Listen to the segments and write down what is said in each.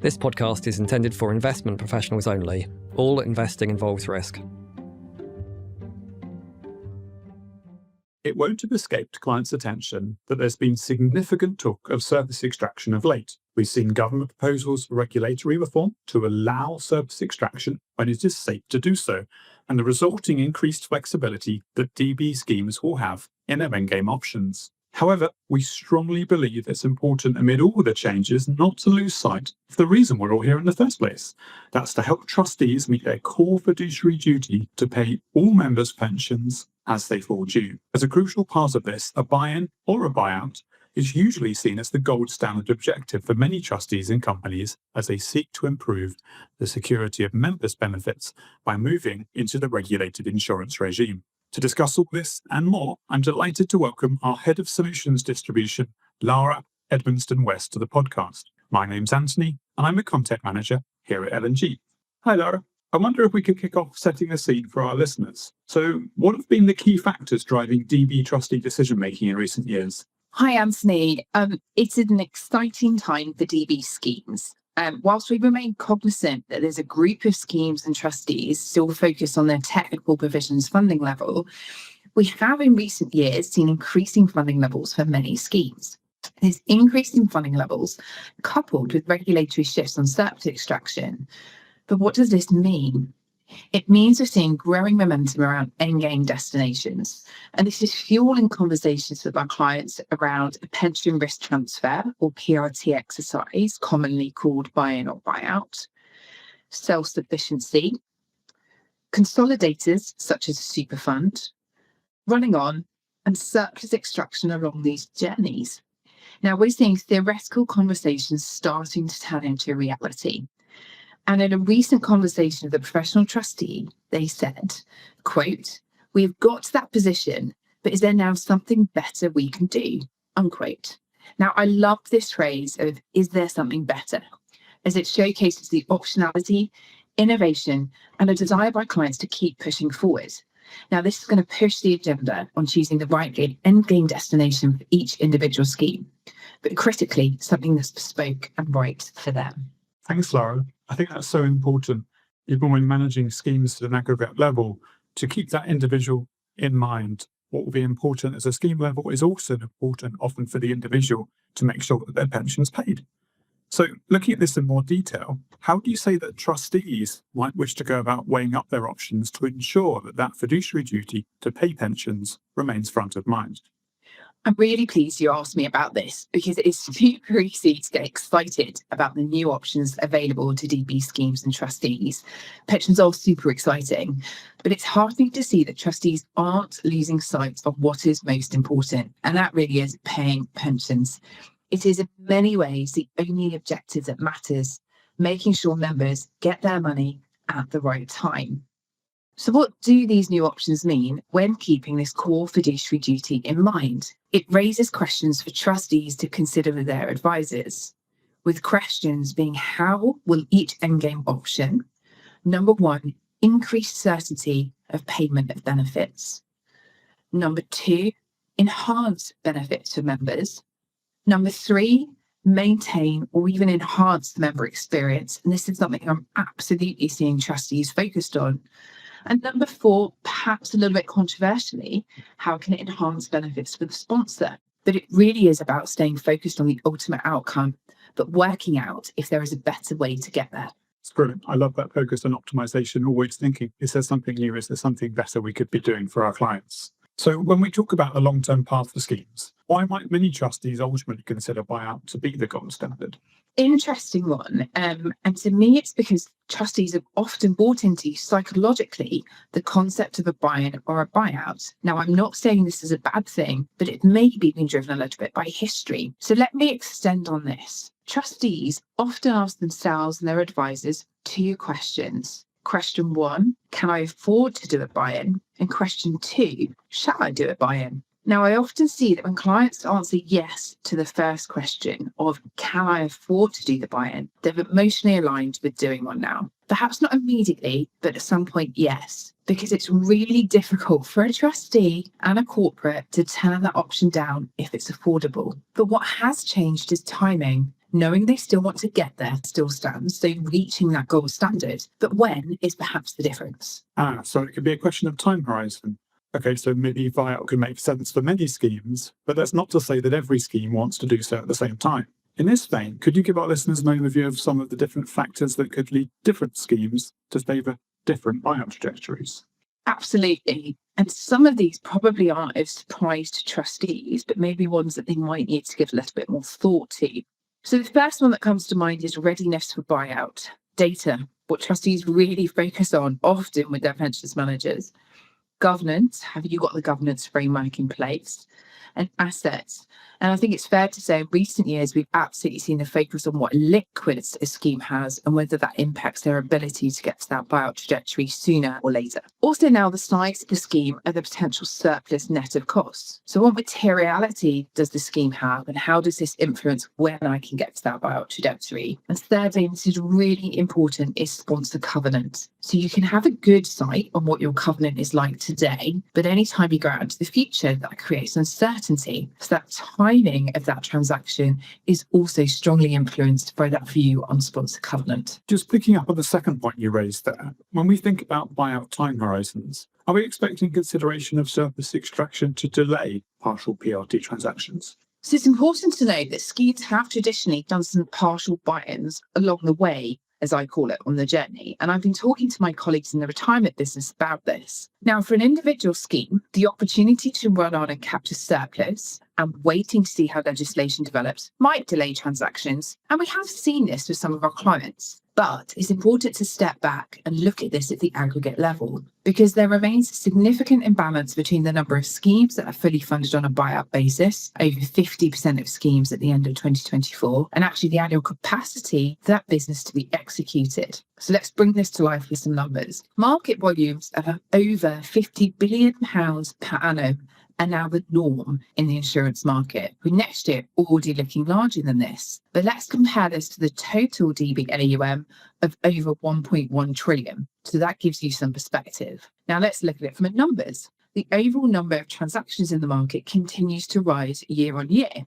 This podcast is intended for investment professionals only. All investing involves risk. It won't have escaped clients' attention that there's been significant talk of service extraction of late. We've seen government proposals for regulatory reform to allow service extraction when it is safe to do so, and the resulting increased flexibility that DB schemes will have in their endgame options. However, we strongly believe it's important amid all the changes not to lose sight of the reason we're all here in the first place. That's to help trustees meet their core fiduciary duty to pay all members' pensions as they fall due. As a crucial part of this, a buy-in or a buyout is usually seen as the gold standard objective for many trustees and companies as they seek to improve the security of members' benefits by moving into the regulated insurance regime. To discuss all this and more, I'm delighted to welcome our Head of Solutions Distribution, Lara Edmonstone-West, to the podcast. My name's Anthony, and I'm a Content Manager here at L&G. Hi, Lara. I wonder if we could kick off setting the scene for our listeners. So, what have been the key factors driving DB trustee decision-making in recent years? Hi, Anthony. It's an exciting time for DB schemes. Whilst we remain cognizant that there's a group of schemes and trustees still focused on their technical provisions funding level, we have in recent years seen increasing funding levels for many schemes. This increase in funding levels coupled with regulatory shifts on surplus extraction. But what does this mean? It means we're seeing growing momentum around endgame destinations, and this is fueling conversations with our clients around a pension risk transfer or PRT exercise, commonly called buy-in or buyout, self-sufficiency, consolidators such as a super fund, running on, and surplus extraction along these journeys. Now we're seeing theoretical conversations starting to turn into reality. And in a recent conversation with a professional trustee, they said, quote, "We've got to that position, but is there now something better we can do?" Unquote. Now, I love this phrase of, "is there something better?" as it showcases the optionality, innovation, and a desire by clients to keep pushing forward. Now, this is going to push the agenda on choosing the right endgame destination for each individual scheme, but critically, something that's bespoke and right for them. Thanks, Lara. I think that's so important, even when managing schemes at an aggregate level, to keep that individual in mind. What will be important at a scheme level is also important often for the individual to make sure that their pension's paid. So looking at this in more detail, how do you say that trustees might wish to go about weighing up their options to ensure that that fiduciary duty to pay pensions remains front of mind? I'm really pleased you asked me about this because it is super easy to get excited about the new options available to DB schemes and trustees. Pensions are super exciting, but it's heartening to see that trustees aren't losing sight of what is most important, and that really is paying pensions. It is in many ways the only objective that matters, making sure members get their money at the right time. So what do these new options mean when keeping this core fiduciary duty in mind? It raises questions for trustees to consider with their advisors, with questions being how will each endgame option, number one, increase certainty of payment of benefits, number two, enhance benefits for members, number three, maintain or even enhance the member experience, and this is something I'm absolutely seeing trustees focused on. And number four, perhaps a little bit controversially, how can it enhance benefits for the sponsor? But it really is about staying focused on the ultimate outcome, but working out if there is a better way to get there. It's brilliant. I love that focus on optimization, always thinking, is there something new? Is there something better we could be doing for our clients? So when we talk about the long-term path for schemes, why might many trustees ultimately consider buyout to be the gold standard? Interesting one. And to me, it's because trustees have often bought into psychologically the concept of a buy-in or a buyout. Now, I'm not saying this is a bad thing, but it may be been driven a little bit by history. So let me extend on this. Trustees often ask themselves and their advisors two questions. Question one, can I afford to do a buy-in? And question two, shall I do a buy-in? Now, I often see that when clients answer yes to the first question of can I afford to do the buy-in, they're emotionally aligned with doing one now. Perhaps not immediately, but at some point, yes, because it's really difficult for a trustee and a corporate to turn that option down if it's affordable. But what has changed is timing. knowing they still want to get there still stands, so reaching that gold standard. But when is perhaps the difference. So it could be a question of time horizon. Okay, so maybe buyout could make sense for many schemes, but that's not to say that every scheme wants to do so at the same time. In this vein, could you give our listeners an overview of some of the different factors that could lead different schemes to favour different buyout trajectories? Absolutely. And some of these probably aren't a surprise to trustees, but maybe ones that they might need to give a little bit more thought to. So the first one that comes to mind is readiness for buyout. Data, what trustees really focus on often with their pensions managers. Governance, have you got the governance framework in place? And assets. And I think it's fair to say in recent years, we've absolutely seen the focus on what liquids a scheme has and whether that impacts their ability to get to that buyout trajectory sooner or later. Also now the size of the scheme and the potential surplus net of costs. So what materiality does the scheme have and how does this influence when I can get to that buyout trajectory? And thirdly, and this is really important, is sponsor covenant. So you can have a good sight on what your covenant is like today, but anytime you go out into the future, that creates uncertainty. So that timing of that transaction is also strongly influenced by that view on sponsor covenant. Just picking up on the second point you raised there, when we think about buyout time horizons, are we expecting consideration of surplus extraction to delay partial PRT transactions? So it's important to note that schemes have traditionally done some partial buy-ins along the way, as I call it, on the journey. And I've been talking to my colleagues in the retirement business about this. Now, for an individual scheme, the opportunity to run on and capture surplus and waiting to see how legislation develops might delay transactions. And we have seen this with some of our clients. But it's important to step back and look at this at the aggregate level, because there remains a significant imbalance between the number of schemes that are fully funded on a buyout basis, over 50% of schemes at the end of 2024, and actually the annual capacity for that business to be executed. So let's bring this to life with some numbers. Market volumes of over £50 billion per annum are now the norm in the insurance market, with next year already looking larger than this. But let's compare this to the total DB AUM of over 1.1 trillion. So that gives you some perspective. Now let's look at it from the numbers. The overall number of transactions in the market continues to rise year on year.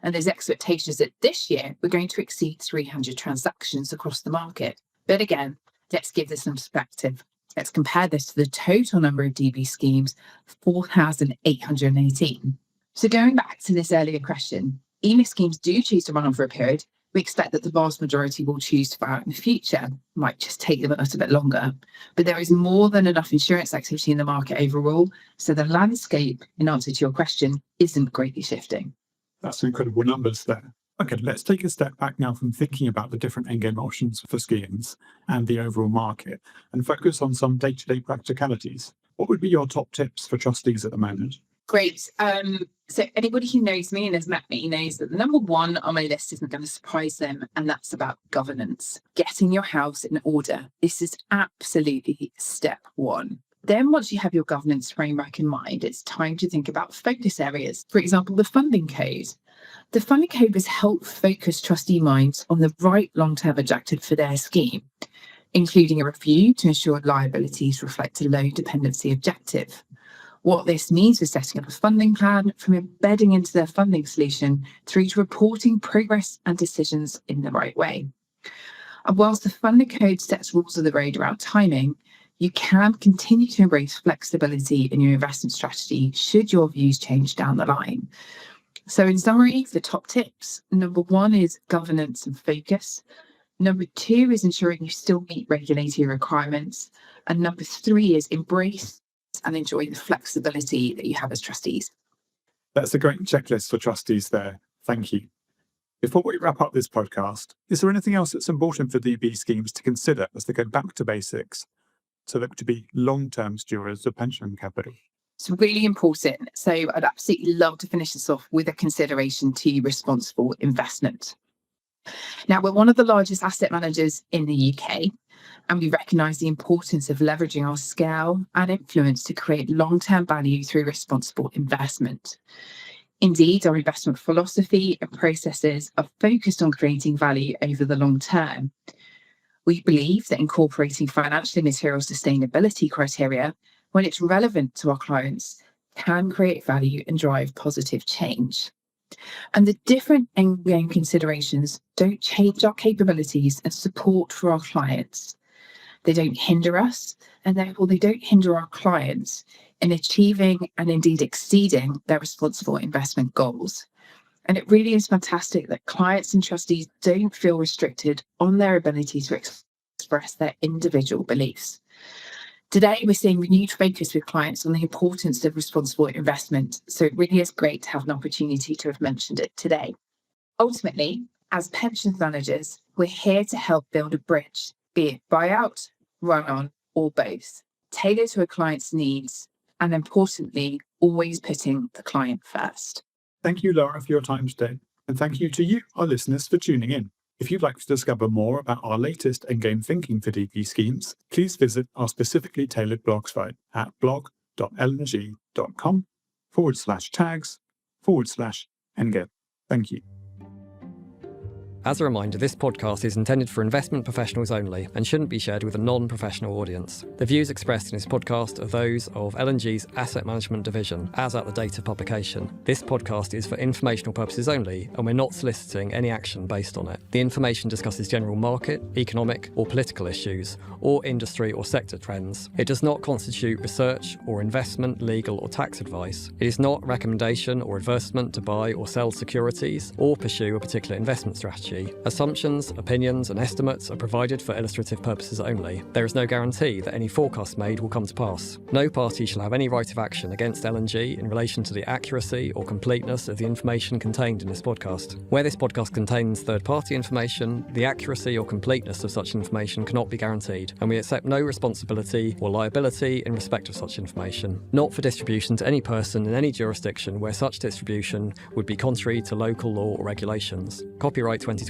And there's expectations that this year we're going to exceed 300 transactions across the market. But again, let's give this some perspective. Let's compare this to the total number of DB schemes, 4,818. So going back to this earlier question, even if schemes do choose to run on for a period, we expect that the vast majority will choose to buy out in the future. Might just take them a little bit longer. But there is more than enough insurance activity in the market overall, so the landscape, in answer to your question, isn't greatly shifting. That's incredible numbers there. Okay, let's take a step back now from thinking about the different endgame options for schemes and the overall market and focus on some day-to-day practicalities. What would be your top tips for trustees at the moment? Great. So anybody who knows me and has met me knows that the number one on my list isn't going to surprise them, and that's about governance. Getting your house in order. This is absolutely step one. Then once you have your governance framework in mind, it's time to think about focus areas. For example, the funding code. The funding code has helped focus trustee minds on the right long-term objective for their scheme, including a review to ensure liabilities reflect a low dependency objective. What this means is setting up a funding plan, from embedding into their funding solution through to reporting progress and decisions in the right way. And whilst the funding code sets rules of the road around timing, you can continue to embrace flexibility in your investment strategy should your views change down the line. So in summary, the top tips. Number one is governance and focus. Number two is ensuring you still meet regulatory requirements. And number three is embrace and enjoy the flexibility that you have as trustees. That's a great checklist for trustees there. Thank you. Before we wrap up this podcast, is there anything else that's important for DB schemes to consider as they go back to basics to look to be long-term stewards of pension capital? It's really important. So I'd absolutely love to finish this off with a consideration to responsible investment. Now, we're one of the largest asset managers in the UK, and we recognise the importance of leveraging our scale and influence to create long-term value through responsible investment. Indeed, our investment philosophy and processes are focused on creating value over the long term. We believe that incorporating financially material sustainability criteria, when it's relevant to our clients, can create value and drive positive change. And the different endgame considerations don't change our capabilities and support for our clients. They don't hinder us, and therefore they don't hinder our clients in achieving and indeed exceeding their responsible investment goals. And it really is fantastic that clients and trustees don't feel restricted on their ability to express their individual beliefs. Today, we're seeing renewed focus with clients on the importance of responsible investment. So it really is great to have an opportunity to have mentioned it today. Ultimately, as pensions managers, we're here to help build a bridge, be it buyout, run-on, or both, tailored to a client's needs, and importantly, always putting the client first. Thank you, Lara, for your time today. And thank you to you, our listeners, for tuning in. If you'd like to discover more about our latest endgame thinking for DB schemes, please visit our specifically tailored blog site at blog.lng.com/tags/endgame. Thank you. As a reminder, this podcast is intended for investment professionals only and shouldn't be shared with a non-professional audience. The views expressed in this podcast are those of L&G's Asset Management Division, as at the date of publication. This podcast is for informational purposes only, and we're not soliciting any action based on it. The information discusses general market, economic, or political issues, or industry or sector trends. It does not constitute research or investment, legal, or tax advice. It is not a recommendation or advertisement to buy or sell securities or pursue a particular investment strategy. Assumptions, opinions, and estimates are provided for illustrative purposes only. There is no guarantee that any forecast made will come to pass. No party shall have any right of action against L&G in relation to the accuracy or completeness of the information contained in this podcast. Where this podcast contains third-party information, the accuracy or completeness of such information cannot be guaranteed, and we accept no responsibility or liability in respect of such information. Not for distribution to any person in any jurisdiction where such distribution would be contrary to local law or regulations. Copyright 2025.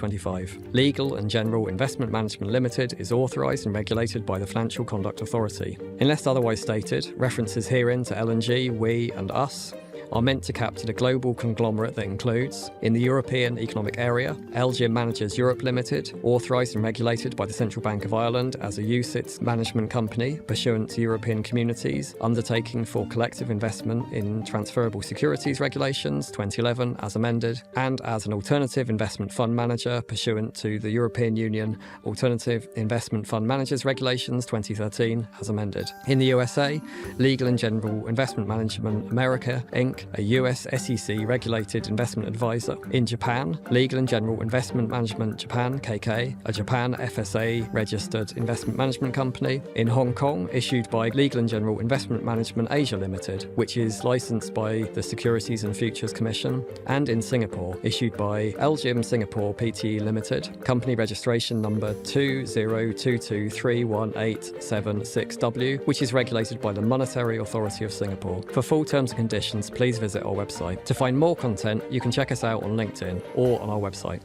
Legal and General Investment Management Limited is authorised and regulated by the Financial Conduct Authority. Unless otherwise stated, references herein to L&G, we and us are meant to capture the global conglomerate that includes, in the European Economic Area, LGIM Managers Europe Limited, authorised and regulated by the Central Bank of Ireland as a UCITS management company pursuant to European Communities Undertaking for Collective Investment in Transferable Securities Regulations 2011 as amended, and as an alternative investment fund manager pursuant to the European Union Alternative Investment Fund Managers Regulations 2013 as amended. In the USA, Legal and General Investment Management America, Inc., a US SEC regulated investment advisor. In Japan, Legal and General Investment Management Japan KK, a Japan FSA registered investment management company. In Hong Kong, issued by Legal and General Investment Management Asia Limited, which is licensed by the Securities and Futures Commission. And in Singapore, issued by LGIM Singapore Pte Limited, company registration number 2022318766W, which is regulated by the Monetary Authority of Singapore. For full terms and conditions, please visit our website. To find more content, you can check us out on LinkedIn or on our website.